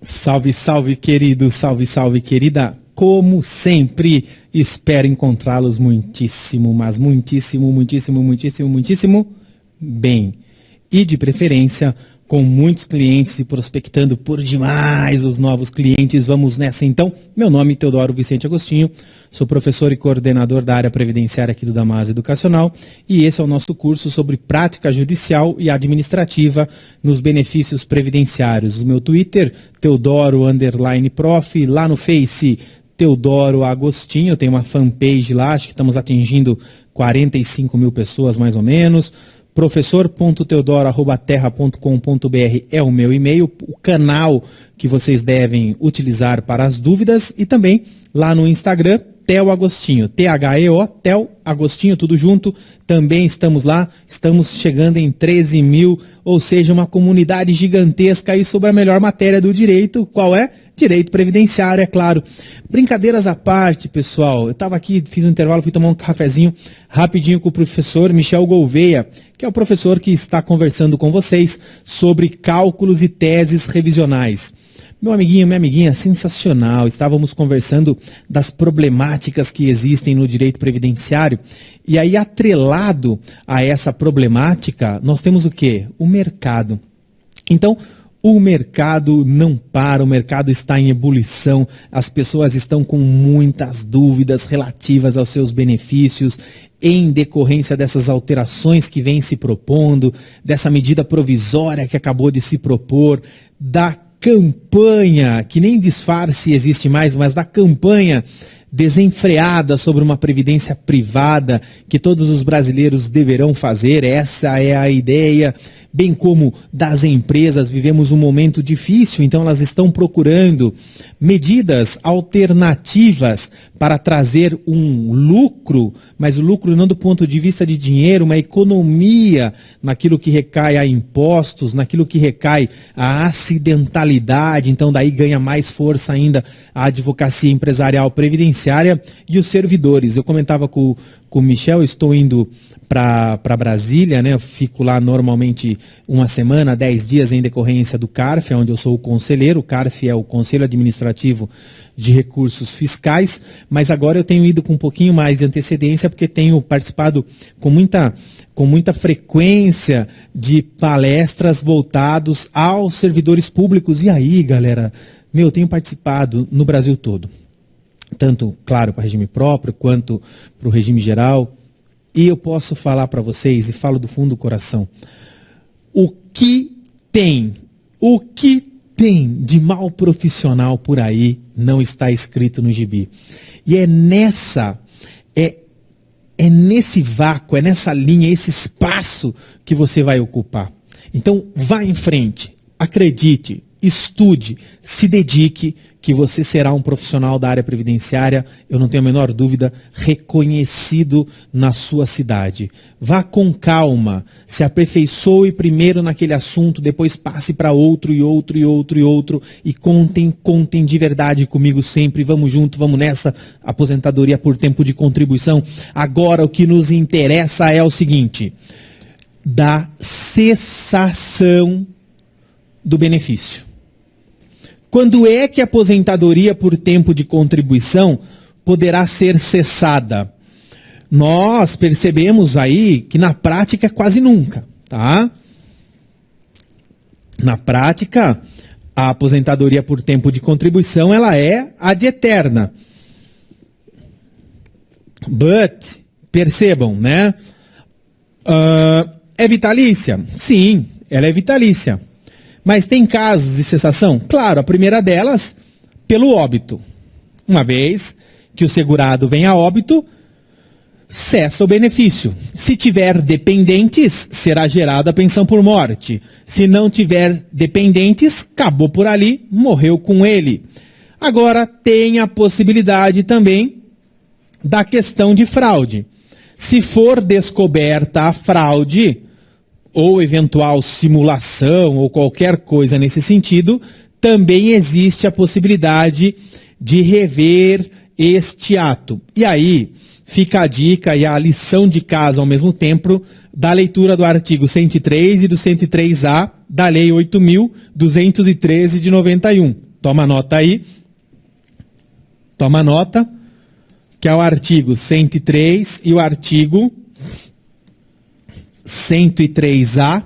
Salve, salve, querido, salve, salve, querida. Como sempre, espero encontrá-los muitíssimo, mas muitíssimo, muitíssimo, muitíssimo, muitíssimo bem. E de preferência, com muitos clientes e prospectando por demais os novos clientes. Vamos nessa então. Meu nome é Teodoro Vicente Agostinho, sou professor e coordenador da área previdenciária aqui do Damasa Educacional e esse é o nosso curso sobre prática judicial e administrativa nos benefícios previdenciários. O meu Twitter, Teodoro_Prof, lá no Face, Teodoro Agostinho, eu tenho uma fanpage lá, acho que estamos atingindo 45 mil pessoas mais ou menos. Professor.teodoro@terra.com.br é o meu e-mail, o canal que vocês devem utilizar para as dúvidas e também lá no Instagram, Theo Agostinho, T-H-E-O, Theo Agostinho, tudo junto, também estamos lá, estamos chegando em 13 mil, ou seja, uma comunidade gigantesca aí sobre a melhor matéria do direito, qual é? Direito previdenciário, é claro. Brincadeiras à parte, pessoal, eu estava aqui, fiz um intervalo, fui tomar um cafezinho rapidinho com o professor Michel Gouveia, que é o professor que está conversando com vocês sobre cálculos e teses revisionais. Meu amiguinho, minha amiguinha, sensacional, estávamos conversando das problemáticas que existem no direito previdenciário, e aí atrelado a essa problemática, nós temos o quê? O mercado. Então, o mercado não para, o mercado está em ebulição, as pessoas estão com muitas dúvidas relativas aos seus benefícios em decorrência dessas alterações que vêm se propondo, dessa medida provisória que acabou de se propor, da campanha, que nem disfarce existe mais, mas da campanha desenfreada sobre uma previdência privada que todos os brasileiros deverão fazer, essa é a ideia, bem como das empresas. Vivemos um momento difícil, então elas estão procurando medidas alternativas para trazer um lucro, mas o lucro não do ponto de vista de dinheiro, uma economia naquilo que recai a impostos, naquilo que recai a acidentalidade, então daí ganha mais força ainda a advocacia empresarial previdenciária e os servidores. Eu comentava com o Michel, estou indo para Brasília, né? Eu fico lá normalmente uma semana, 10 dias em decorrência do CARF, onde eu sou o conselheiro. O CARF é o Conselho Administrativo de Recursos Fiscais, mas agora eu tenho ido com um pouquinho mais de antecedência, porque tenho participado com muita frequência de palestras voltados aos servidores públicos. E aí, galera, eu tenho participado no Brasil todo, tanto, claro, para o regime próprio, quanto para o regime geral. E eu posso falar para vocês, e falo do fundo do coração, o que tem de mal profissional por aí não está escrito no gibi. E é nesse vácuo, é nessa linha, esse espaço que você vai ocupar. Então, vá em frente, acredite, estude, se dedique, que você será um profissional da área previdenciária, eu não tenho a menor dúvida, reconhecido na sua cidade. Vá com calma, se aperfeiçoe primeiro naquele assunto, depois passe para outro e outro e outro e outro, e contem de verdade comigo sempre, vamos junto, vamos nessa, aposentadoria por tempo de contribuição. Agora o que nos interessa é o seguinte, da cessação do benefício. Quando é que a aposentadoria por tempo de contribuição poderá ser cessada? Nós percebemos aí que na prática quase nunca, tá? Na prática, a aposentadoria por tempo de contribuição, ela é ad eterna. But, percebam, né? É vitalícia? Sim, ela é vitalícia. Mas tem casos de cessação? Claro, a primeira delas, pelo óbito. Uma vez que o segurado vem a óbito, cessa o benefício. Se tiver dependentes, será gerada a pensão por morte. Se não tiver dependentes, acabou por ali, morreu com ele. Agora, tem a possibilidade também da questão de fraude. Se for descoberta a fraude, ou eventual simulação, ou qualquer coisa nesse sentido, também existe a possibilidade de rever este ato. E aí fica a dica e a lição de casa ao mesmo tempo da leitura do artigo 103 e do 103A da Lei 8.213 de 91. Toma nota aí. Toma nota, que é o artigo 103 e o artigo 103A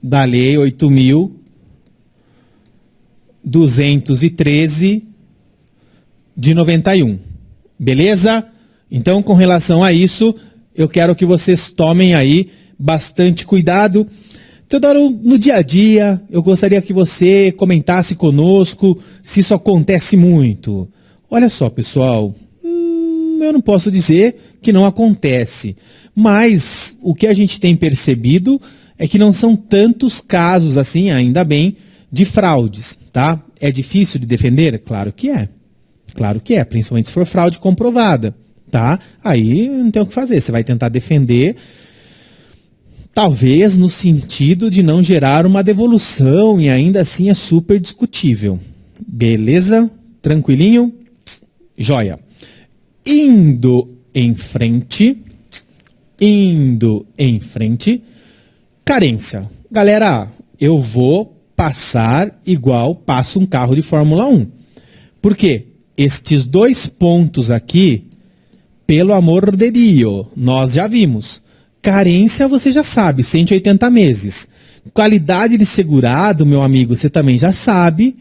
da Lei 8.213 de 91. Beleza? Então, com relação a isso, eu quero que vocês tomem aí bastante cuidado. Teodoro, no dia a dia, eu gostaria que você comentasse conosco se isso acontece muito. Olha só, pessoal, eu não posso dizer que não acontece, mas o que a gente tem percebido é que não são tantos casos assim, ainda bem, de fraudes, tá? É difícil de defender? Claro que é. Claro que é, principalmente se for fraude comprovada, tá? Aí não tem o que fazer, você vai tentar defender, talvez no sentido de não gerar uma devolução, e ainda assim é super discutível. Beleza? Tranquilinho? Joia. Indo em frente, carência. Galera, eu vou passar igual passa um carro de Fórmula 1. Por quê? Estes dois pontos aqui, pelo amor de Deus, nós já vimos. Carência, você já sabe, 180 meses. Qualidade de segurado, meu amigo, você também já sabe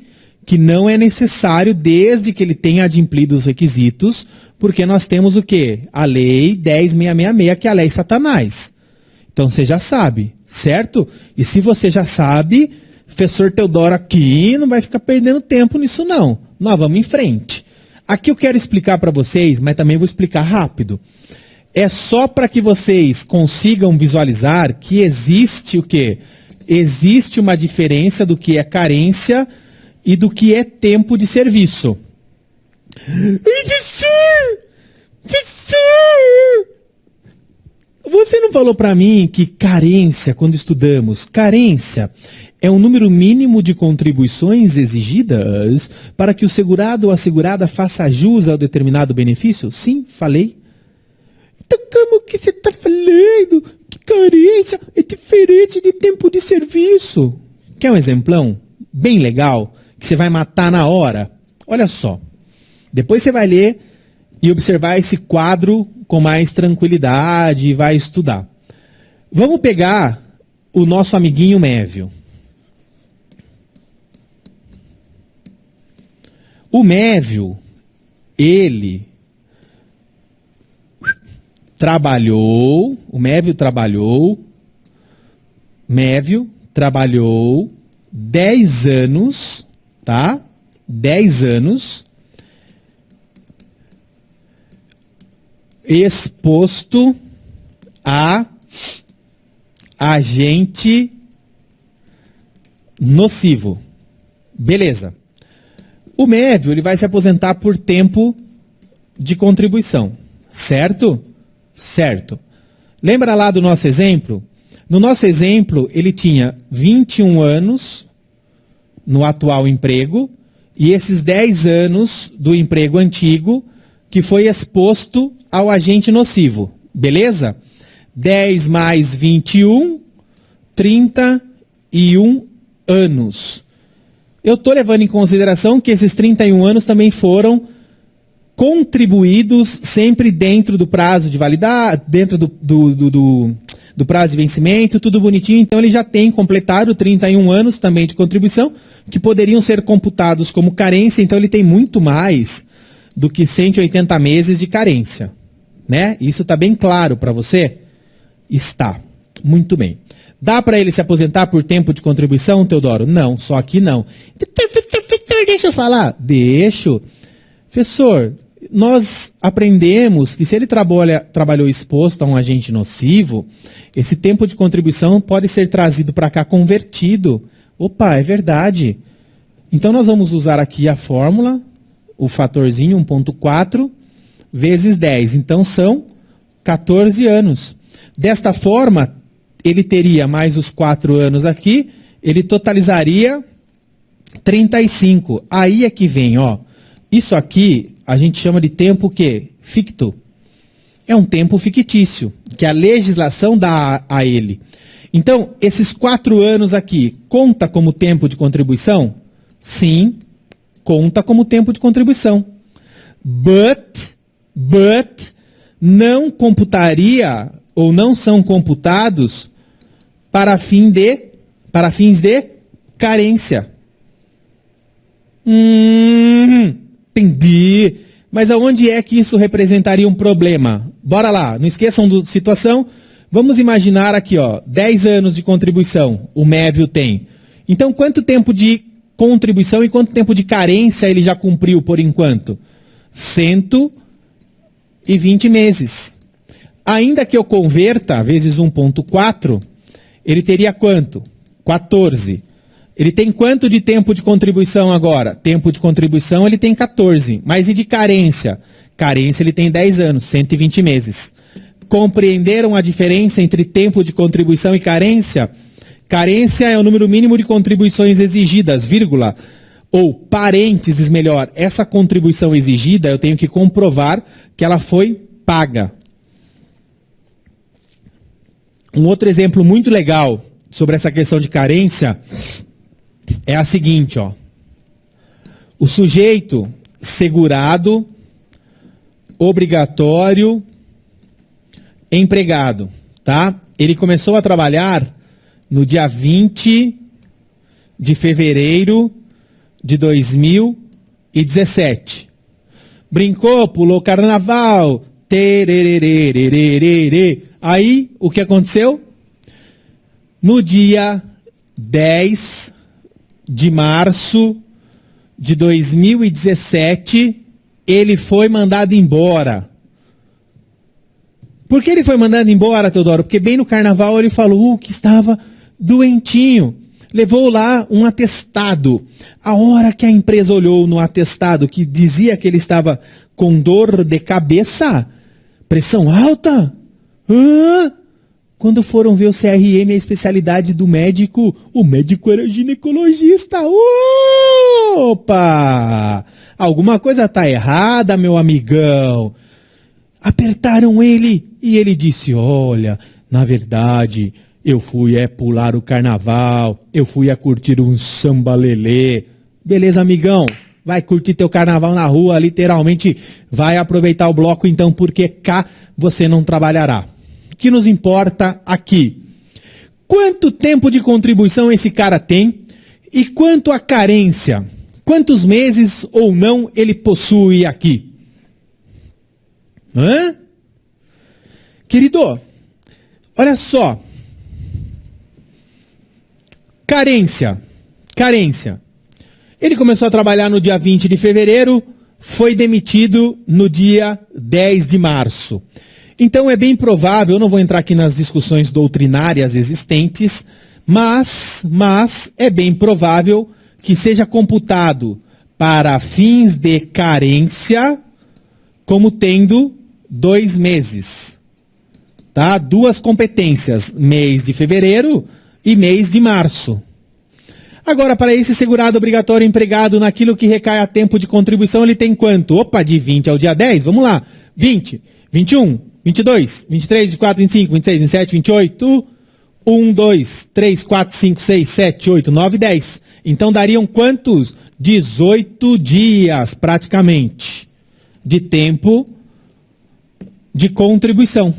que não é necessário desde que ele tenha adimplido os requisitos, porque nós temos o quê? A Lei 10.666, que é a Lei Satanás. Então você já sabe, certo? E se você já sabe, professor Teodoro aqui não vai ficar perdendo tempo nisso não. Nós vamos em frente. Aqui eu quero explicar para vocês, mas também vou explicar rápido. É só para que vocês consigam visualizar que existe o quê? Existe uma diferença do que é carência e do que é tempo de serviço. Professor! Você não falou para mim que carência, quando estudamos, carência é um número mínimo de contribuições exigidas para que o segurado ou a segurada faça jus ao determinado benefício? Sim, falei. Então como que você está falando que carência é diferente de tempo de serviço? Quer um exemplão bem legal que você vai matar na hora? Olha só. Depois você vai ler e observar esse quadro com mais tranquilidade e vai estudar. Vamos pegar o nosso amiguinho Mévio. O Mévio, ele trabalhou 10 anos, tá? 10 anos exposto a agente nocivo. Beleza. O Mévio, ele vai se aposentar por tempo de contribuição, certo? Certo. Lembra lá do nosso exemplo? No nosso exemplo, ele tinha 21 anos no atual emprego e esses 10 anos do emprego antigo que foi exposto ao agente nocivo. Beleza? 10 mais 21, 31 anos. Eu estou levando em consideração que esses 31 anos também foram contribuídos sempre dentro do prazo de validade, dentro do prazo de vencimento, tudo bonitinho. Então ele já tem completado 31 anos também de contribuição, que poderiam ser computados como carência, então ele tem muito mais do que 180 meses de carência, né? Isso está bem claro para você? Está. Muito bem. Dá para ele se aposentar por tempo de contribuição, Teodoro? Não, só aqui não. Professor, deixa eu falar. Deixo. Professor, nós aprendemos que se ele trabalhou exposto a um agente nocivo, esse tempo de contribuição pode ser trazido para cá convertido. Opa, é verdade. Então nós vamos usar aqui a fórmula, o fatorzinho 1.4 vezes 10. Então são 14 anos. Desta forma, ele teria mais os 4 anos aqui, ele totalizaria 35. Aí é que vem, ó. Isso aqui a gente chama de tempo o quê? Ficto. É um tempo fictício, que a legislação dá a ele. Então, esses 4 anos aqui, conta como tempo de contribuição? Sim, conta como tempo de contribuição. But, não computaria ou não são computados para fins de carência. Entendi. Mas aonde é que isso representaria um problema? Bora lá, não esqueçam da situação. Vamos imaginar aqui, 10 anos de contribuição, o Mévio tem. Então, quanto tempo de contribuição e quanto tempo de carência ele já cumpriu por enquanto? 120 meses. Ainda que eu converta vezes 1,4, ele teria quanto? 14. Ele tem quanto de tempo de contribuição agora? Tempo de contribuição ele tem 14. Mas e de carência? Carência ele tem 10 anos, 120 meses. Compreenderam a diferença entre tempo de contribuição e carência? Carência é o número mínimo de contribuições exigidas, vírgula, ou parênteses melhor, essa contribuição exigida eu tenho que comprovar que ela foi paga. Um outro exemplo muito legal sobre essa questão de carência é a seguinte, o sujeito segurado, obrigatório, empregado, tá? Ele começou a trabalhar no dia 20 de fevereiro de 2017. Brincou, pulou carnaval, tererererererê. Aí, o que aconteceu? No dia 10 de março de 2017, ele foi mandado embora. Por que ele foi mandado embora, Teodoro? Porque bem no carnaval ele falou que estava doentinho. Levou lá um atestado. A hora que a empresa olhou no atestado que dizia que ele estava com dor de cabeça, pressão alta, quando foram ver o CRM, a especialidade do médico, o médico era ginecologista. Opa! Alguma coisa está errada, meu amigão. Apertaram ele e ele disse, olha, na verdade, eu fui pular o carnaval, eu fui curtir um samba lelê. Beleza, amigão? Vai curtir teu carnaval na rua, literalmente vai aproveitar o bloco então, porque cá você não trabalhará. O que nos importa aqui? Quanto tempo de contribuição esse cara tem e quanto a carência? Quantos meses ou não ele possui aqui? Querido, olha só. Carência. Ele começou a trabalhar no dia 20 de fevereiro, foi demitido no dia 10 de março. Então é bem provável, eu não vou entrar aqui nas discussões doutrinárias existentes, mas é bem provável que seja computado para fins de carência como tendo 2 meses. Tá? 2 competências, mês de fevereiro e mês de março. Agora, para esse segurado obrigatório empregado naquilo que recai a tempo de contribuição, ele tem quanto? Opa, de 20 ao dia 10, vamos lá. 20, 21, 22, 23, 24, 25, 26, 27, 28, 1, 2, 3, 4, 5, 6, 7, 8, 9, 10. Então dariam quantos? 18 dias, praticamente, de tempo de contribuição.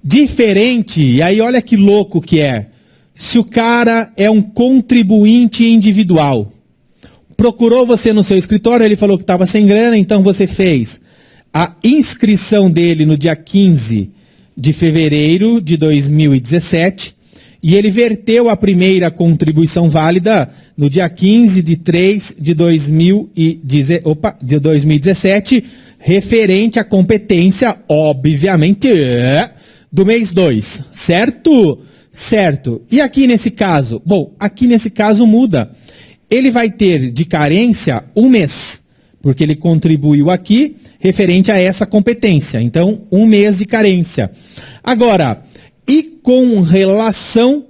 Diferente, e aí olha que louco que é, se o cara é um contribuinte individual, procurou você no seu escritório, ele falou que estava sem grana, então você fez a inscrição dele no dia 15 de fevereiro de 2017 e ele verteu a primeira contribuição válida no dia 15 de 3 de 2017, referente à competência, obviamente, do mês 2, certo? Certo. E aqui nesse caso? Bom, aqui nesse caso muda. Ele vai ter de carência 1 mês, porque ele contribuiu aqui referente a essa competência. Então, 1 mês de carência. Agora, e com relação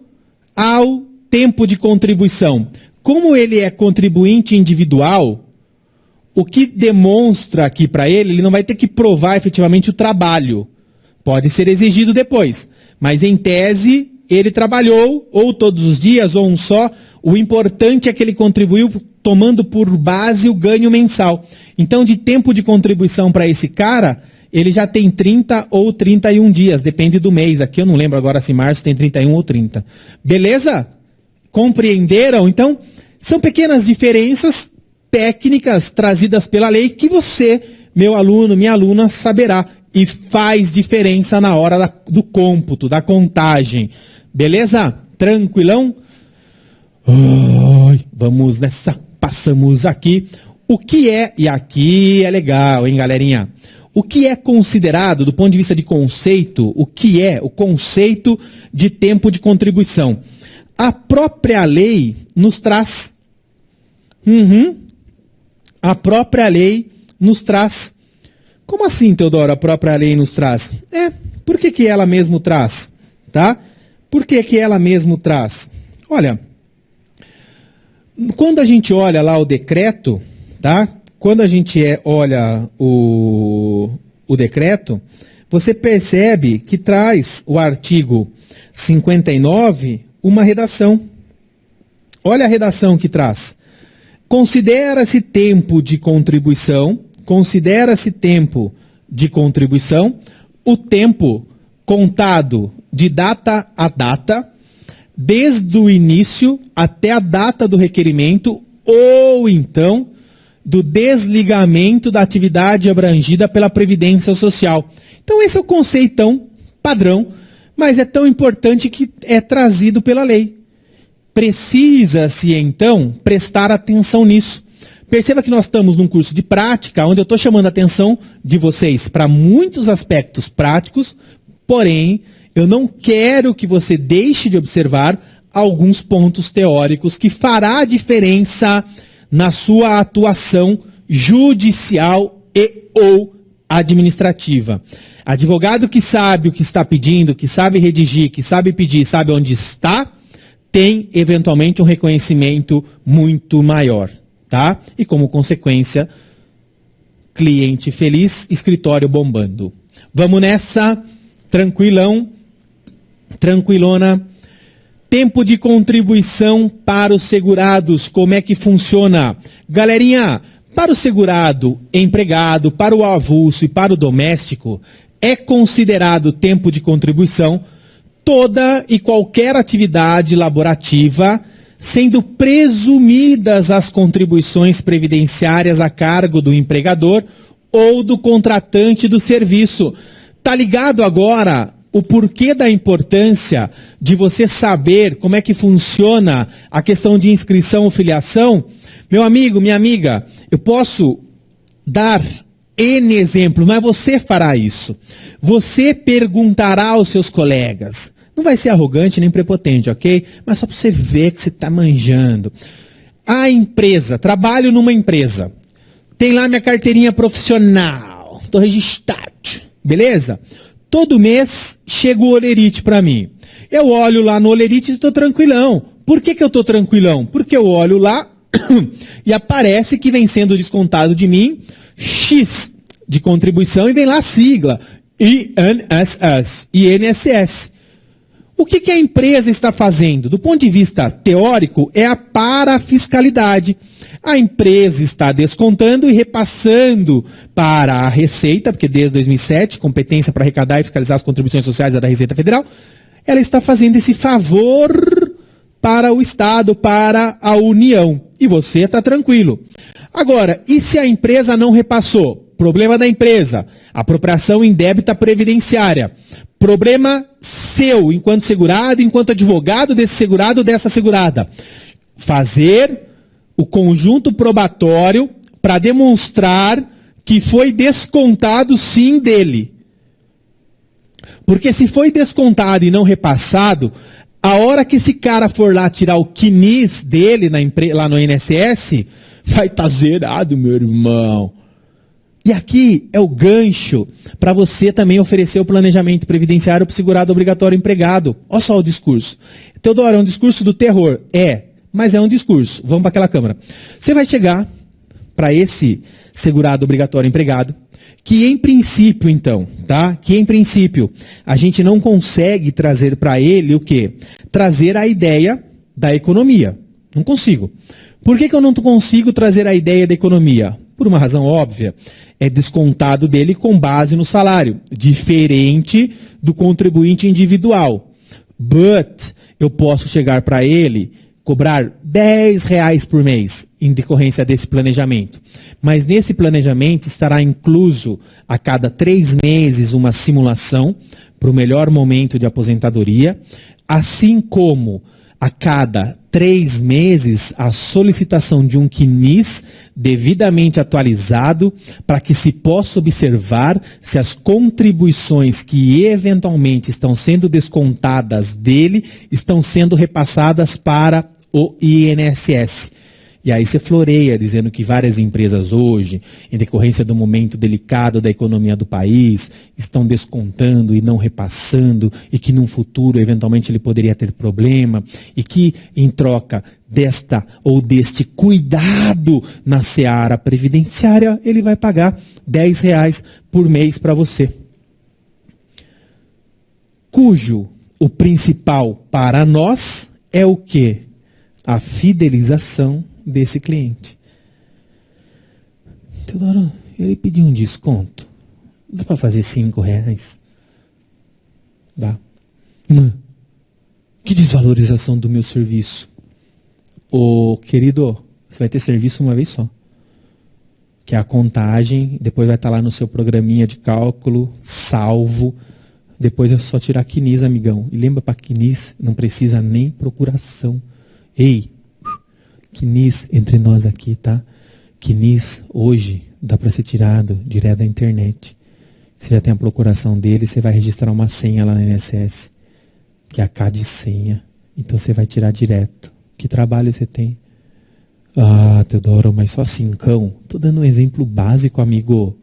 ao tempo de contribuição? Como ele é contribuinte individual, o que demonstra aqui para ele não vai ter que provar efetivamente o trabalho. Pode ser exigido depois, mas em tese ele trabalhou ou todos os dias ou um só. O importante é que ele contribuiu tomando por base o ganho mensal. Então, de tempo de contribuição para esse cara, ele já tem 30 ou 31 dias, depende do mês. Aqui eu não lembro agora se março tem 31 ou 30. Beleza? Compreenderam? Então, são pequenas diferenças técnicas trazidas pela lei que você, meu aluno, minha aluna, saberá. E faz diferença na hora do cômputo, da contagem. Beleza? Tranquilão? Vamos nessa. Passamos aqui. O que é, e aqui é legal, hein, galerinha? O que é considerado, do ponto de vista de conceito, o que é o conceito de tempo de contribuição? A própria lei nos traz. A própria lei nos traz. Como assim, Teodoro, a própria lei nos traz? Por que ela mesmo traz? Tá? Por que ela mesmo traz? Olha, quando a gente olha lá o decreto, tá? Quando a gente olha o decreto, você percebe que traz o artigo 59 uma redação. Olha a redação que traz. Considera-se tempo de contribuição o tempo contado de data a data, desde o início até a data do requerimento ou então do desligamento da atividade abrangida pela Previdência Social. Então esse é o conceitão padrão, mas é tão importante que é trazido pela lei. Precisa-se, então, prestar atenção nisso. Perceba que nós estamos num curso de prática, onde eu estou chamando a atenção de vocês para muitos aspectos práticos, porém, eu não quero que você deixe de observar alguns pontos teóricos que fará diferença na sua atuação judicial e ou administrativa. Advogado que sabe o que está pedindo, que sabe redigir, que sabe pedir, sabe onde está, tem eventualmente um reconhecimento muito maior, tá? E como consequência, cliente feliz, escritório bombando. Vamos nessa, tranquilão, tranquilona. Tempo de contribuição para os segurados, como é que funciona? Galerinha, para o segurado, empregado, para o avulso e para o doméstico, é considerado tempo de contribuição toda e qualquer atividade laborativa, sendo presumidas as contribuições previdenciárias a cargo do empregador ou do contratante do serviço. Tá ligado agora o porquê da importância de você saber como é que funciona a questão de inscrição ou filiação? Meu amigo, minha amiga, eu posso dar N exemplos, mas você fará isso. Você perguntará aos seus colegas. Não vai ser arrogante nem prepotente, ok? Mas só para você ver que você está manjando. A empresa, trabalho numa empresa. Tem lá minha carteirinha profissional. Estou registrado. Beleza? Todo mês chega o olerite para mim. Eu olho lá no olerite e estou tranquilão. Por que eu estou tranquilão? Porque eu olho lá e aparece que vem sendo descontado de mim X de contribuição e vem lá a sigla INSS. O que a empresa está fazendo? Do ponto de vista teórico, é a parafiscalidade. A empresa está descontando e repassando para a Receita, porque desde 2007, competência para arrecadar e fiscalizar as contribuições sociais é da Receita Federal, ela está fazendo esse favor para o Estado, para a União. E você está tranquilo. Agora, e se a empresa não repassou? Problema da empresa, apropriação indébita previdenciária. Problema seu, enquanto segurado, enquanto advogado desse segurado, dessa segurada. Fazer o conjunto probatório para demonstrar que foi descontado sim dele. Porque se foi descontado e não repassado, a hora que esse cara for lá tirar o quinis dele lá no INSS, vai estar zerado, meu irmão. E aqui é o gancho para você também oferecer o planejamento previdenciário para o segurado obrigatório empregado. Olha só o discurso. Teodoro, é um discurso do terror? Mas é um discurso. Vamos para aquela câmara. Você vai chegar para esse segurado obrigatório empregado Que em princípio, então, tá? Que em princípio a gente não consegue trazer para ele o quê? Trazer a ideia da economia. Não consigo. Por que eu não consigo trazer a ideia da economia? Por uma razão óbvia. É descontado dele com base no salário, diferente do contribuinte individual. But eu posso chegar para ele, cobrar R$10 por mês em decorrência desse planejamento. Mas nesse planejamento estará incluso a cada 3 meses uma simulação para o melhor momento de aposentadoria, assim como a cada 3 meses a solicitação de um CNIS devidamente atualizado para que se possa observar se as contribuições que eventualmente estão sendo descontadas dele estão sendo repassadas para o INSS. E aí você floreia dizendo que várias empresas hoje, em decorrência do momento delicado da economia do país, estão descontando e não repassando, e que num futuro, eventualmente, ele poderia ter problema, e que, em troca desta ou deste cuidado na seara previdenciária, ele vai pagar R$10 por mês para você. Cujo o principal para nós é o quê? A fidelização desse cliente. Teodoro, ele pediu um desconto. Dá para fazer R$5? Dá. Que desvalorização do meu serviço. Ô, querido, você vai ter serviço uma vez só. Que é a contagem, depois vai estar lá no seu programinha de cálculo, salvo. Depois é só tirar CNIS, amigão. E lembra, para CNIS não precisa nem procuração. Ei, CNIS entre nós aqui, tá? CNIS hoje dá para ser tirado direto da internet. Você já tem a procuração dele, você vai registrar uma senha lá no INSS, que é a K de senha. Então você vai tirar direto. Que trabalho você tem? Ah, Teodoro, mas só 5. Tô dando um exemplo básico, amigo.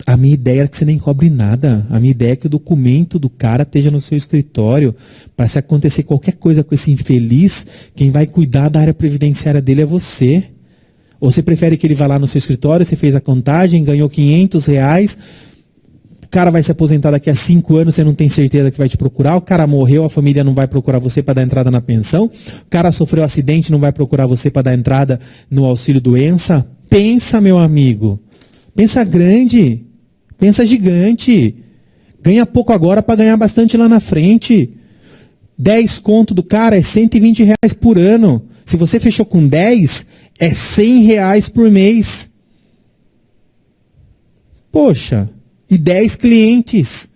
A minha ideia é que você nem cobre nada. A minha ideia é que o documento do cara esteja no seu escritório. Para se acontecer qualquer coisa com esse infeliz, quem vai cuidar da área previdenciária dele é você. Ou você prefere que ele vá lá no seu escritório, você fez a contagem, ganhou R$500, o cara vai se aposentar daqui a 5 anos, você não tem certeza que vai te procurar, o cara morreu, a família não vai procurar você para dar entrada na pensão, o cara sofreu um acidente, não vai procurar você para dar entrada no auxílio-doença? Pensa, meu amigo. Pensa grande. Pensa gigante. Ganha pouco agora para ganhar bastante lá na frente. 10 conto do cara é R$120 por ano. Se você fechou com 10, é R$100 por mês. Poxa, e 10 clientes.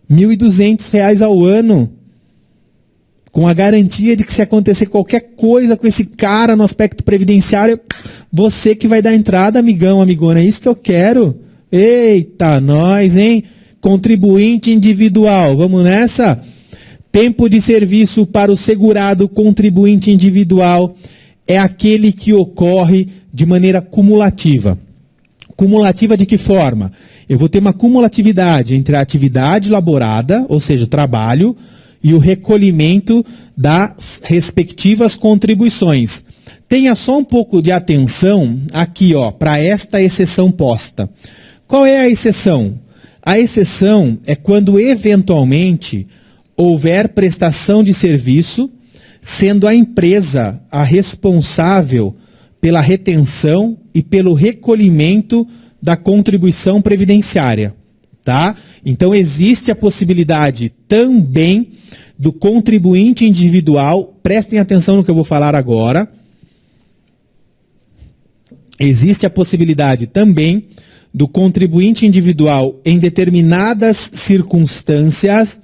R$1.200 ao ano. Com a garantia de que se acontecer qualquer coisa com esse cara no aspecto previdenciário, você que vai dar entrada, amigão, amigona. É isso que eu quero. Eita, nós, hein? Contribuinte individual, vamos nessa? Tempo de serviço para o segurado contribuinte individual é aquele que ocorre de maneira cumulativa. Cumulativa de que forma? Eu vou ter uma cumulatividade entre a atividade laborada, ou seja, o trabalho, e o recolhimento das respectivas contribuições. Tenha só um pouco de atenção aqui, ó, para esta exceção posta. Qual é a exceção? A exceção é quando, eventualmente, houver prestação de serviço, sendo a empresa a responsável pela retenção e pelo recolhimento da contribuição previdenciária. Tá? Então, existe a possibilidade também do contribuinte individual, prestem atenção no que eu vou falar agora, existe a possibilidade também do contribuinte individual, em determinadas circunstâncias,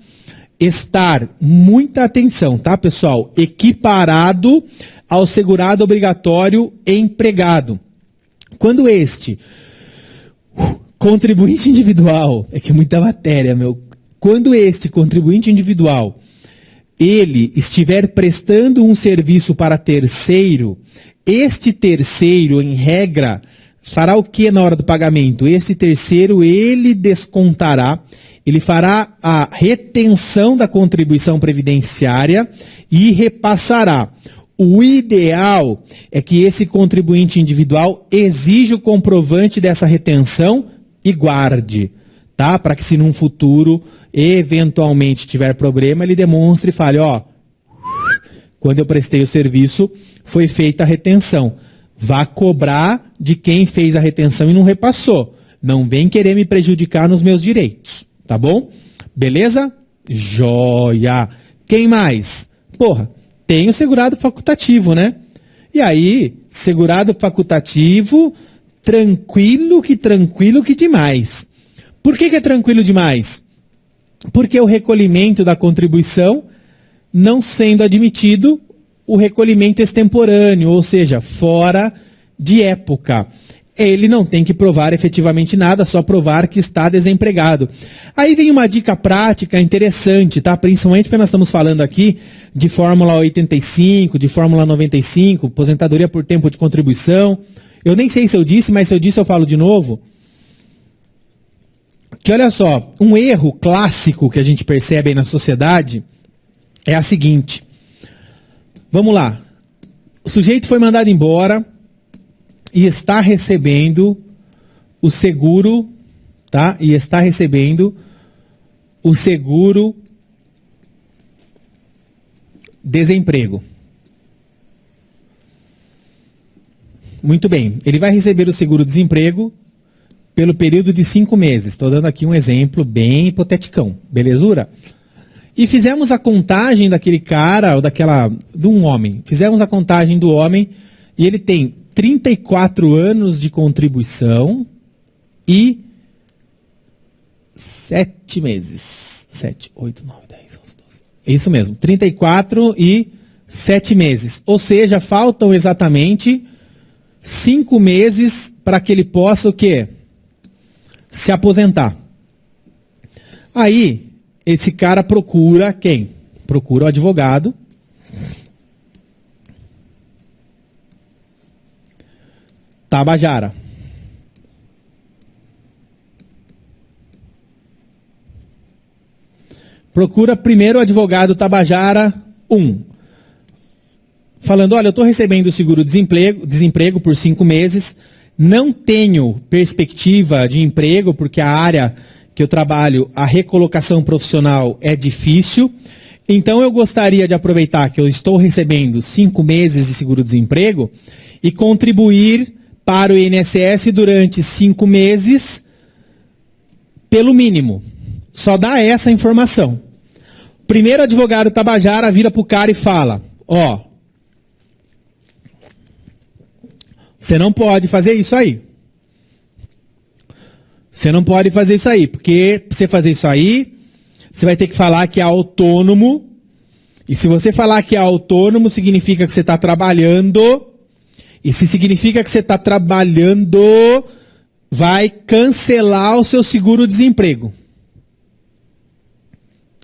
estar, muita atenção, tá, pessoal? Equiparado ao segurado obrigatório empregado. Quando este contribuinte individual, é que é muita matéria, meu. Quando este contribuinte individual, ele estiver prestando um serviço para terceiro, este terceiro, em regra, fará o que na hora do pagamento? Este terceiro, ele descontará, ele fará a retenção da contribuição previdenciária e repassará. O ideal é que esse contribuinte individual exija o comprovante dessa retenção e guarde, tá? Para que se num futuro eventualmente tiver problema, ele demonstre e fale, ó, quando eu prestei o serviço, foi feita a retenção. Vá cobrar de quem fez a retenção e não repassou. Não vem querer me prejudicar nos meus direitos, tá bom? Beleza? Joia! Quem mais? Porra, tem o segurado facultativo, né? E aí, segurado facultativo, tranquilo que demais. Por que é tranquilo demais? Porque o recolhimento da contribuição, não sendo admitido, o recolhimento extemporâneo, ou seja, fora de época. Ele não tem que provar efetivamente nada, só provar que está desempregado. Aí vem uma dica prática interessante, tá? Principalmente porque nós estamos falando aqui de Fórmula 85, de Fórmula 95, aposentadoria por tempo de contribuição. Eu nem sei se eu disse, mas se eu disse eu falo de novo. Que olha só, um erro clássico que a gente percebe aí na sociedade é a seguinte. Vamos lá. O sujeito foi mandado embora e está recebendo o seguro, tá? E está recebendo o seguro desemprego. Muito bem. Ele vai receber o seguro desemprego pelo período de 5 meses. Estou dando aqui um exemplo bem hipoteticão. Belezura? E fizemos a contagem daquele cara, ou de um homem. Fizemos a contagem do homem e ele tem 34 anos de contribuição e 7 meses. 7, 8, 9, 10, 11, 12. Isso mesmo, 34 e 7 meses. Ou seja, faltam exatamente 5 meses para que ele possa o quê? Se aposentar. Aí, esse cara procura quem? Procura o advogado. Tabajara. Procura primeiro o advogado Tabajara 1. Falando, olha, eu estou recebendo o seguro-desemprego por 5 meses, não tenho perspectiva de emprego, porque a área que eu trabalho, a recolocação profissional é difícil, então eu gostaria de aproveitar que eu estou recebendo 5 meses de seguro-desemprego e contribuir para o INSS durante 5 meses, pelo mínimo. Só dá essa informação. Primeiro advogado Tabajara vira para o cara e fala, ó, você não pode fazer isso aí. Você não pode fazer isso aí, porque para você fazer isso aí, você vai ter que falar que é autônomo, e se você falar que é autônomo, significa que você está trabalhando. E se significa que você está trabalhando, vai cancelar o seu seguro-desemprego.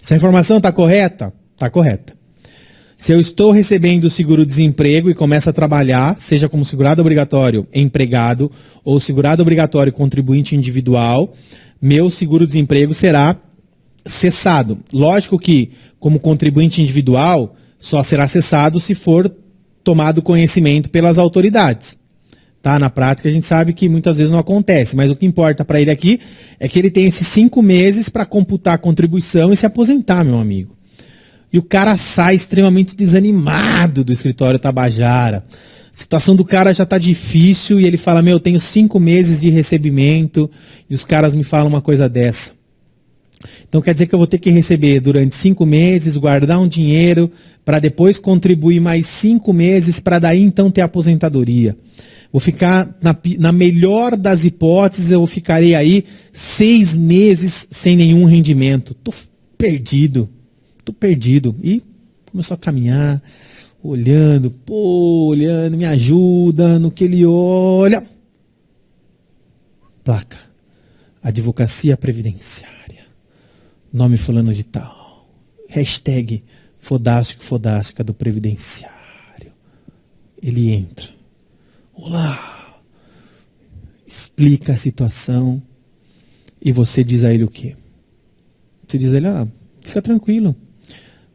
Essa informação está correta? Está correta. Se eu estou recebendo o seguro-desemprego e começo a trabalhar, seja como segurado obrigatório empregado ou segurado obrigatório contribuinte individual, meu seguro-desemprego será cessado. Lógico que, como contribuinte individual, só será cessado se for tomado conhecimento pelas autoridades. Tá? Na prática a gente sabe que muitas vezes não acontece, mas o que importa para ele aqui é que ele tem esses 5 meses para computar a contribuição e se aposentar, meu amigo. E o cara sai extremamente desanimado do escritório Tabajara. A situação do cara já está difícil e ele fala, meu, eu tenho 5 meses de recebimento e os caras me falam uma coisa dessa. Então quer dizer que eu vou ter que receber durante 5 meses, guardar um dinheiro para depois contribuir mais 5 meses para daí então ter aposentadoria. Vou ficar, na melhor das hipóteses, eu ficarei aí 6 meses sem nenhum rendimento. Tô perdido. E começou a caminhar, olhando, me ajuda no que ele olha. Placa. Advocacia Previdenciária. Nome fulano de tal. Hashtag fodástica do Previdenciário. Ele entra. Olá. Explica a situação. E você diz a ele o quê? Você diz a ele, fica tranquilo.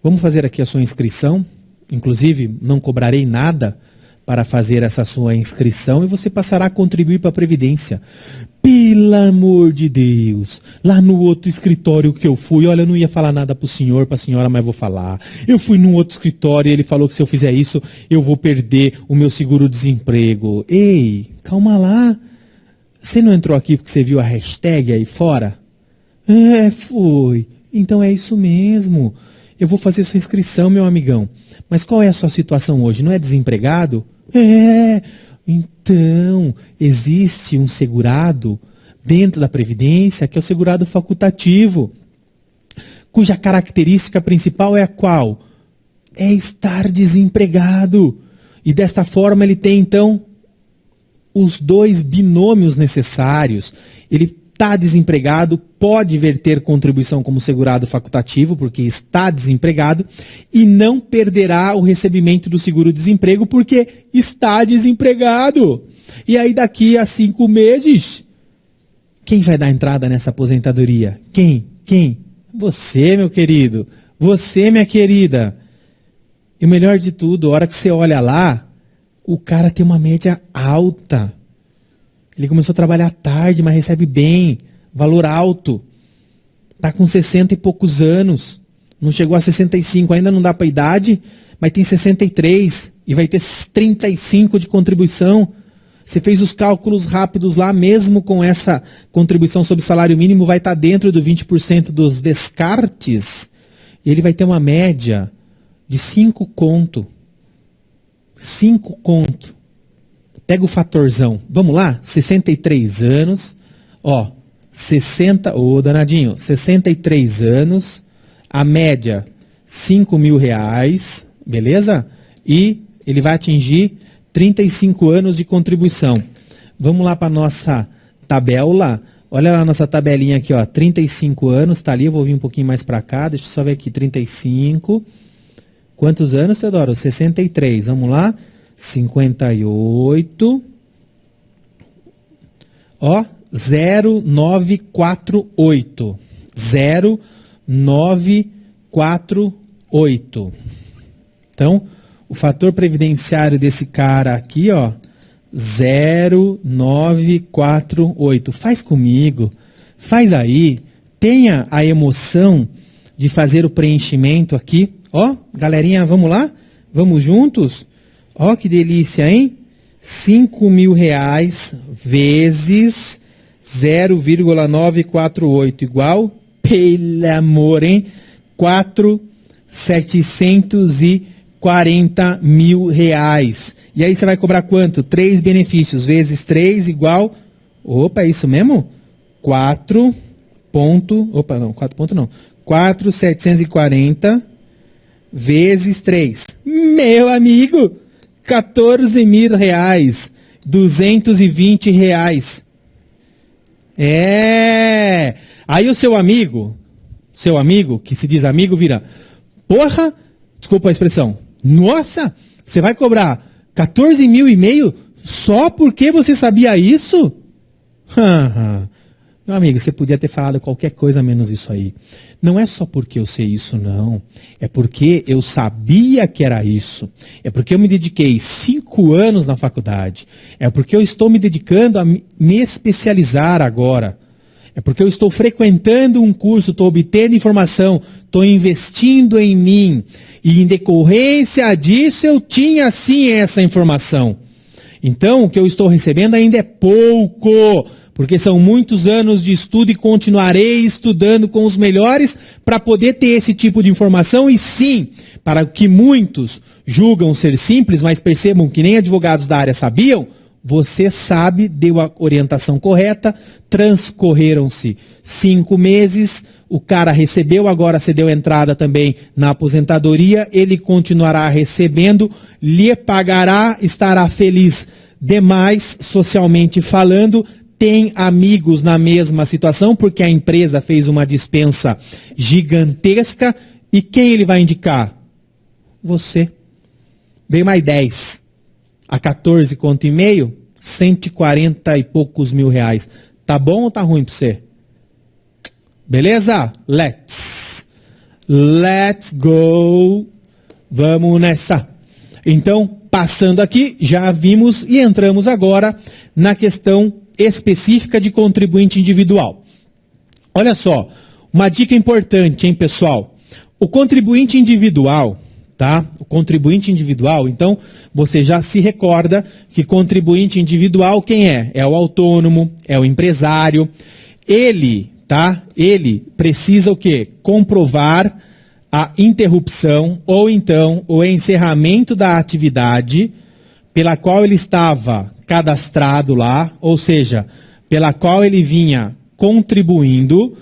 Vamos fazer aqui a sua inscrição. Inclusive, não cobrarei nada para fazer essa sua inscrição e você passará a contribuir para a Previdência. Pelo amor de Deus, lá no outro escritório que eu fui, olha, eu não ia falar nada para o senhor, para a senhora, mas vou falar. Eu fui num outro escritório e ele falou que se eu fizer isso, eu vou perder o meu seguro-desemprego. Ei, calma lá. Você não entrou aqui porque você viu a hashtag aí fora? É, foi. Então é isso mesmo. Eu vou fazer sua inscrição, meu amigão. Mas qual é a sua situação hoje? Não é desempregado? É. Então, existe um segurado dentro da Previdência, que é o segurado facultativo, cuja característica principal é a qual? É estar desempregado. E desta forma ele tem, então, os dois binômios necessários. Ele está desempregado, pode verter contribuição como segurado facultativo, porque está desempregado, e não perderá o recebimento do seguro-desemprego, porque está desempregado. E aí daqui a 5 meses, quem vai dar entrada nessa aposentadoria? Quem? Você, meu querido. Você, minha querida. E o melhor de tudo, a hora que você olha lá, o cara tem uma média alta. Ele começou a trabalhar tarde, mas recebe bem, valor alto. Está com 60 e poucos anos. Não chegou a 65, ainda não dá para a idade, mas tem 63 e vai ter 35 de contribuição. Você fez os cálculos rápidos lá, mesmo com essa contribuição sobre salário mínimo, vai estar dentro do 20% dos descartes. E ele vai ter uma média de 5 conto. 5 conto. Pega o fatorzão. Vamos lá? 63 anos. Ó, 60... Ô, danadinho. 63 anos. A média, 5 mil reais. Beleza? E ele vai atingir 35 anos de contribuição. Vamos lá para a nossa tabela. Olha lá a nossa tabelinha aqui, ó. 35 anos. Tá ali. Eu vou vir um pouquinho mais para cá. Deixa eu só ver aqui. 35. Quantos anos, Teodoro? 63. Vamos lá. 58, ó, 0948, 0948. Então, o fator previdenciário desse cara aqui, ó, 0948. Faz comigo, faz aí, tenha a emoção de fazer o preenchimento aqui, ó, galerinha, vamos lá? Vamos juntos? Ó, que delícia, hein? 5 mil reais vezes 0,948 igual, pelo amor, hein? 4.740 mil reais. E aí você vai cobrar quanto? 3 benefícios vezes 3 igual... Opa, é isso mesmo? 4.740 vezes 3. Meu amigo... 14 mil reais, 220 reais. É. Aí o seu amigo, que se diz amigo, vira, porra, desculpa a expressão, nossa, você vai cobrar 14 mil e meio só porque você sabia isso? Meu amigo, você podia ter falado qualquer coisa menos isso aí. Não é só porque eu sei isso, não. É porque eu sabia que era isso. É porque eu me dediquei 5 anos na faculdade. É porque eu estou me dedicando a me especializar agora. É porque eu estou frequentando um curso, estou obtendo informação, estou investindo em mim. E em decorrência disso eu tinha sim essa informação. Então o que eu estou recebendo ainda é pouco. Porque são muitos anos de estudo e continuarei estudando com os melhores para poder ter esse tipo de informação. E sim, para o que muitos julgam ser simples, mas percebam que nem advogados da área sabiam, você sabe, deu a orientação correta, transcorreram-se 5 meses, o cara recebeu, agora você deu entrada também na aposentadoria, ele continuará recebendo, lhe pagará, estará feliz demais, socialmente falando. Tem amigos na mesma situação, porque a empresa fez uma dispensa gigantesca. E quem ele vai indicar? Você. Veio mais 10. A 14 conto e meio, 140 e poucos mil reais. Tá bom ou tá ruim para você? Beleza? Let's go. Vamos nessa. Então, passando aqui, já vimos e entramos agora na questão específica de contribuinte individual. Olha só, uma dica importante, hein, pessoal? O contribuinte individual, tá? O contribuinte individual, então, você já se recorda que contribuinte individual quem é? É o autônomo, é o empresário. Ele, tá? Ele precisa o quê? Comprovar a interrupção ou então o encerramento da atividade pela qual ele estava cadastrado lá, ou seja, pela qual ele vinha contribuindo,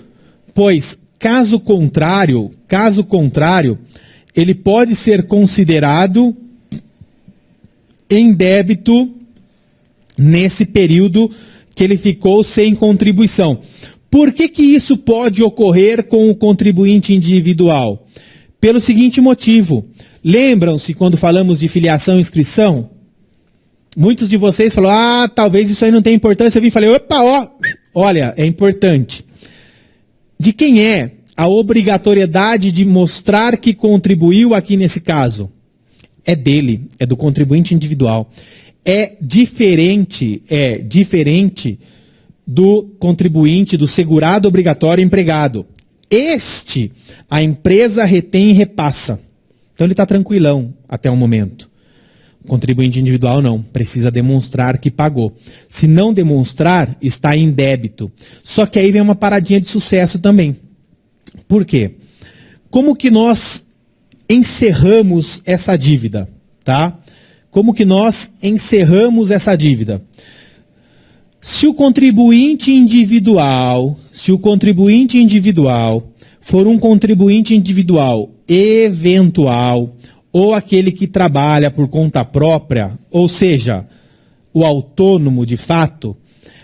pois caso contrário, ele pode ser considerado em débito nesse período que ele ficou sem contribuição. Por que que isso pode ocorrer com o contribuinte individual? Pelo seguinte motivo. Lembram-se quando falamos de filiação e inscrição? Muitos de vocês falaram, talvez isso aí não tenha importância. Eu vim e falei, olha, é importante. De quem é a obrigatoriedade de mostrar que contribuiu aqui nesse caso? É dele, é do contribuinte individual. É diferente do contribuinte, do segurado obrigatório empregado. Este, a empresa retém e repassa. Então ele está tranquilão até o momento. O contribuinte individual não, precisa demonstrar que pagou. Se não demonstrar, está em débito. Só que aí vem uma paradinha de sucesso também. Por quê? Como que nós encerramos essa dívida, tá? Como que nós encerramos essa dívida? Se o contribuinte individual for um contribuinte individual eventual, ou aquele que trabalha por conta própria, ou seja, o autônomo de fato,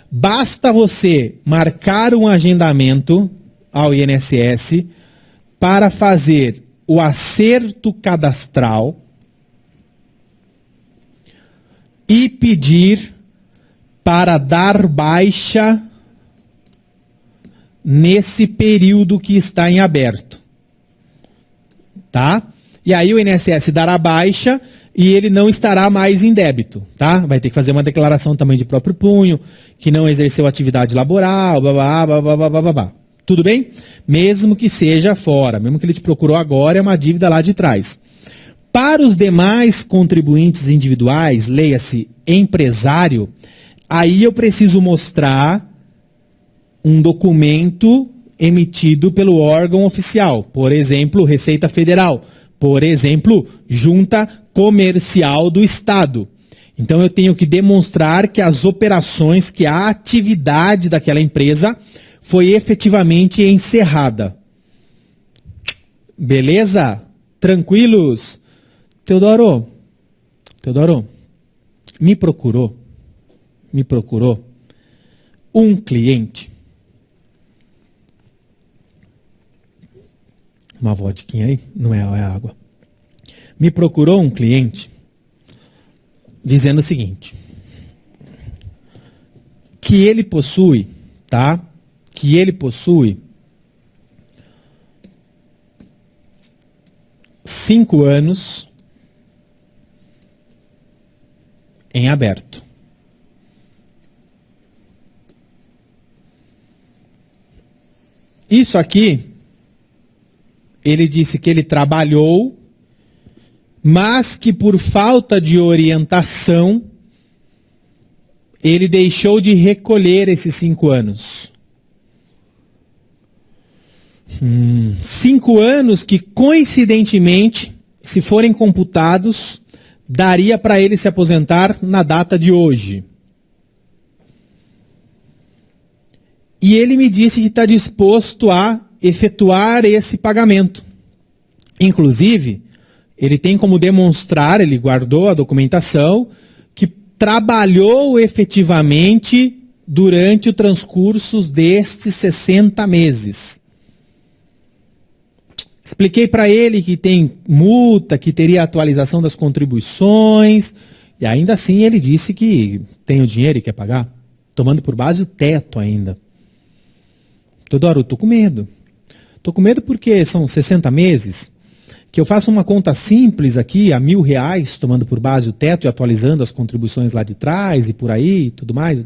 basta você marcar um agendamento ao INSS para fazer o acerto cadastral e pedir para dar baixa nesse período que está em aberto. Tá? E aí o INSS dará baixa e ele não estará mais em débito, tá? Vai ter que fazer uma declaração também de próprio punho, que não exerceu atividade laboral, blá. Tudo bem? Mesmo que seja fora, mesmo que ele te procurou agora, é uma dívida lá de trás. Para os demais contribuintes individuais, leia-se empresário, aí eu preciso mostrar um documento emitido pelo órgão oficial, por exemplo, Receita Federal, por exemplo, Junta Comercial do Estado. Então eu tenho que demonstrar que as operações, que a atividade daquela empresa foi efetivamente encerrada. Beleza? Tranquilos? Teodoro, me procurou um cliente. Uma vodquinha aí? Não é água. Me procurou um cliente dizendo o seguinte, que ele possui, tá? Que ele possui 5 anos em aberto. Isso aqui, ele disse que ele trabalhou, mas que por falta de orientação, ele deixou de recolher esses 5 anos. 5 anos que, coincidentemente, se forem computados, daria para ele se aposentar na data de hoje. E ele me disse que está disposto a efetuar esse pagamento. Inclusive, ele tem como demonstrar, ele guardou a documentação, que trabalhou efetivamente durante o transcurso destes 60 meses. Expliquei para ele que tem multa, que teria atualização das contribuições, e ainda assim ele disse que tem o dinheiro e quer pagar, tomando por base o teto ainda. Teodoro, eu estou com medo. Estou com medo porque são 60 meses. que eu faço uma conta simples aqui, a R$1.000, tomando por base o teto e atualizando as contribuições lá de trás e por aí, tudo mais,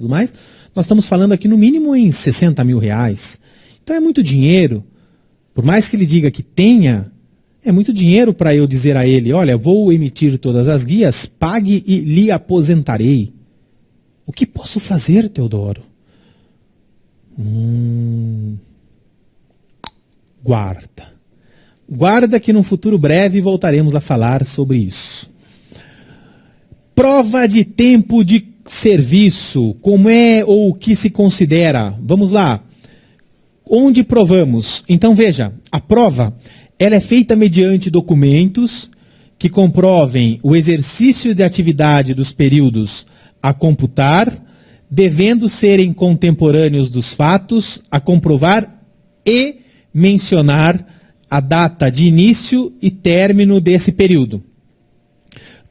nós estamos falando aqui no mínimo em R$60 mil. Então é muito dinheiro. Por mais que ele diga que tenha, é muito dinheiro para eu dizer a ele, olha, vou emitir todas as guias, pague e lhe aposentarei. O que posso fazer, Teodoro? Guarda que num futuro breve voltaremos a falar sobre isso. Prova de tempo de serviço, como é ou o que se considera? Vamos lá. Onde provamos? Então veja, a prova ela é feita mediante documentos que comprovem o exercício de atividade dos períodos a computar, devendo serem contemporâneos dos fatos a comprovar e mencionar a data de início e término desse período.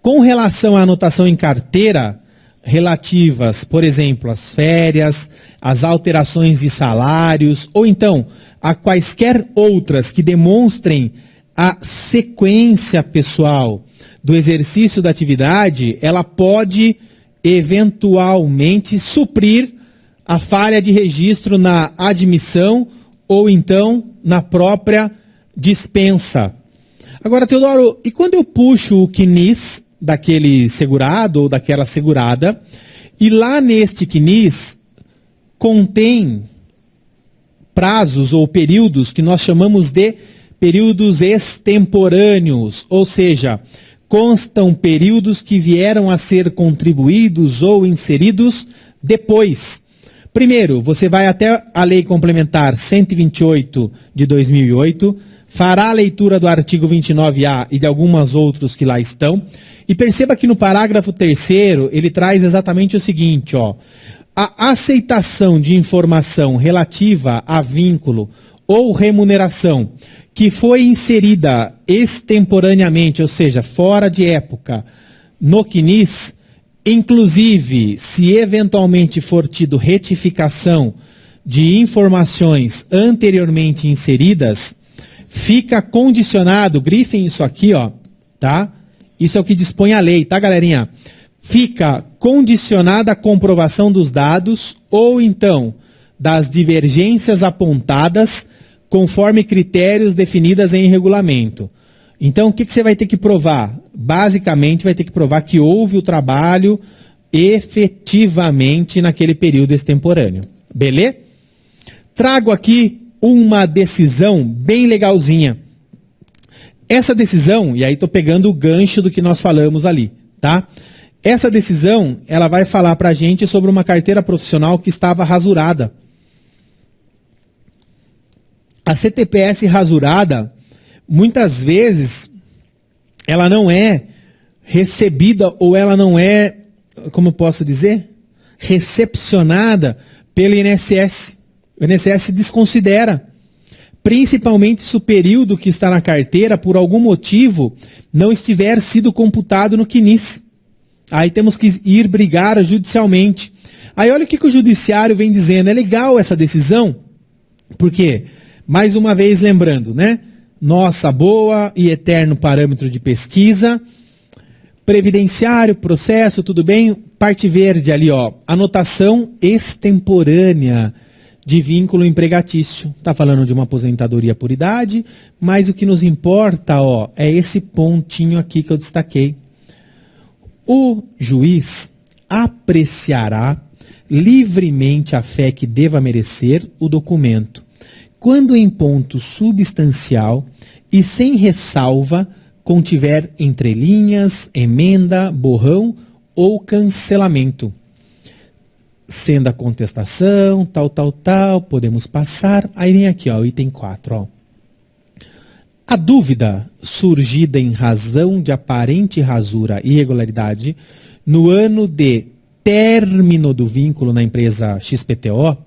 Com relação à anotação em carteira, relativas, por exemplo, às férias, às alterações de salários, ou então a quaisquer outras que demonstrem a sequência pessoal do exercício da atividade, ela pode eventualmente suprir a falha de registro na admissão ou então na própria dispensa. Agora, Teodoro, e quando eu puxo o CNIS daquele segurado ou daquela segurada, e lá neste CNIS contém prazos ou períodos que nós chamamos de períodos extemporâneos, ou seja, constam períodos que vieram a ser contribuídos ou inseridos depois. Primeiro, você vai até a Lei Complementar 128 de 2008, fará a leitura do artigo 29A e de alguns outros que lá estão, e perceba que no parágrafo 3º ele traz exatamente o seguinte, ó, a aceitação de informação relativa a vínculo ou remuneração que foi inserida extemporaneamente, ou seja, fora de época, no CNIS, inclusive se eventualmente for tido retificação de informações anteriormente inseridas, fica condicionado, grifem isso aqui, ó, tá? Isso é o que dispõe a lei, tá, galerinha? Fica condicionada a comprovação dos dados ou então das divergências apontadas conforme critérios definidos em regulamento. Então, o que você vai ter que provar? Basicamente, vai ter que provar que houve o trabalho efetivamente naquele período extemporâneo. Beleza? Trago aqui uma decisão bem legalzinha. Essa decisão, e aí estou pegando o gancho do que nós falamos ali, tá? Essa decisão, ela vai falar para a gente sobre uma carteira profissional que estava rasurada. A CTPS rasurada, muitas vezes, ela não é recebida ou ela não é, como eu posso dizer, recepcionada pelo INSS. O INSS desconsidera, principalmente se o período que está na carteira, por algum motivo, não estiver sido computado no CNIS. Aí temos que ir brigar judicialmente. Aí olha o que o judiciário vem dizendo. É legal essa decisão, porque, mais uma vez lembrando, né? Nossa boa e eterno parâmetro de pesquisa, previdenciário, processo, tudo bem? Parte verde ali, ó, anotação extemporânea de vínculo empregatício. Está falando de uma aposentadoria por idade, mas o que nos importa, ó, é esse pontinho aqui que eu destaquei. O juiz apreciará livremente a fé que deva merecer o documento, quando em ponto substancial e sem ressalva contiver entrelinhas, emenda, borrão ou cancelamento. Sendo a contestação, tal, podemos passar. Aí vem aqui, ó, o item 4, ó. A dúvida surgida em razão de aparente rasura e irregularidade no ano de término do vínculo na empresa XPTO,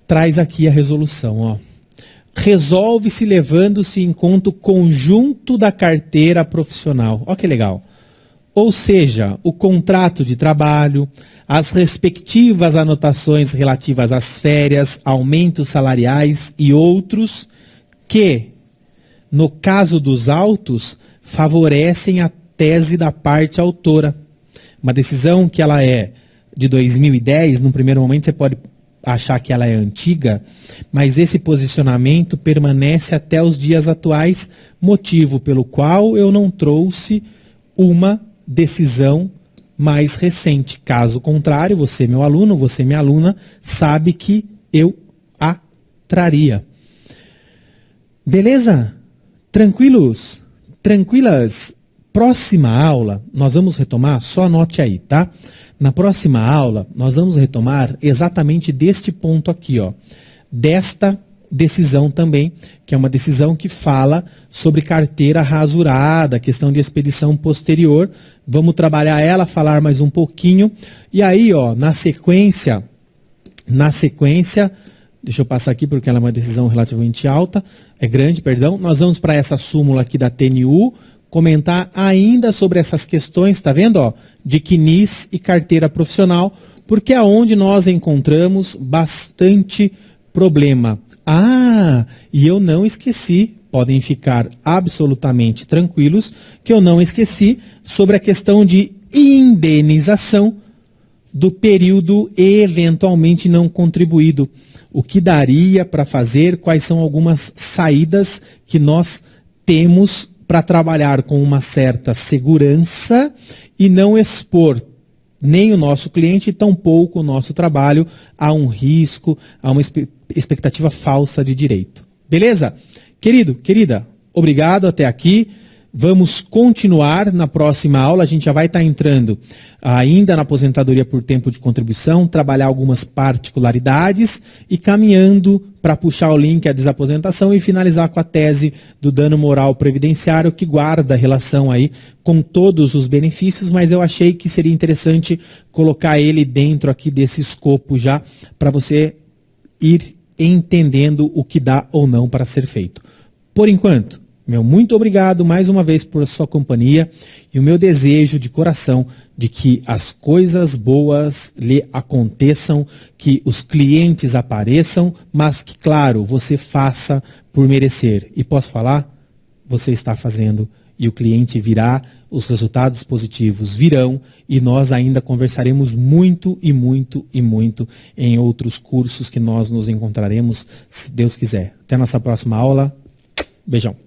traz aqui a resolução, ó. Resolve-se levando-se em conta o conjunto da carteira profissional. Ó que legal. Ou seja, o contrato de trabalho, as respectivas anotações relativas às férias, aumentos salariais e outros que, no caso dos autos, favorecem a tese da parte autora. Uma decisão que ela é de 2010, no primeiro momento você pode achar que ela é antiga, mas esse posicionamento permanece até os dias atuais, motivo pelo qual eu não trouxe uma decisão mais recente. Caso contrário, você, meu aluno, você, minha aluna, sabe que eu a traria. Beleza? Tranquilos? Tranquilas? Próxima aula, nós vamos retomar, só anote aí, tá? Na próxima aula, nós vamos retomar exatamente deste ponto aqui, ó. Desta decisão também, que é uma decisão que fala sobre carteira rasurada, questão de expedição posterior. Vamos trabalhar ela, falar mais um pouquinho. E aí, ó, na sequência, deixa eu passar aqui porque ela é uma decisão relativamente alta, é grande, perdão. Nós vamos para essa súmula aqui da TNU, comentar ainda sobre essas questões, tá vendo, ó, de CNIS e carteira profissional, porque é onde nós encontramos bastante problema. Ah, e eu não esqueci, podem ficar absolutamente tranquilos, que eu não esqueci sobre a questão de indenização do período eventualmente não contribuído. O que daria para fazer, quais são algumas saídas que nós temos para trabalhar com uma certa segurança e não expor nem o nosso cliente, tampouco o nosso trabalho a um risco, a uma expectativa falsa de direito. Beleza? Querido, querida, obrigado até aqui. Vamos continuar na próxima aula, a gente já vai estar entrando ainda na aposentadoria por tempo de contribuição, trabalhar algumas particularidades e caminhando para puxar o link à desaposentação e finalizar com a tese do dano moral previdenciário, que guarda relação aí com todos os benefícios, mas eu achei que seria interessante colocar ele dentro aqui desse escopo já, para você ir entendendo o que dá ou não para ser feito. Por enquanto, meu muito obrigado mais uma vez por sua companhia e o meu desejo de coração de que as coisas boas lhe aconteçam, que os clientes apareçam, mas que, claro, você faça por merecer. E posso falar? Você está fazendo e o cliente virá, os resultados positivos virão e nós ainda conversaremos muito e muito e muito em outros cursos que nós nos encontraremos, se Deus quiser. Até a nossa próxima aula. Beijão.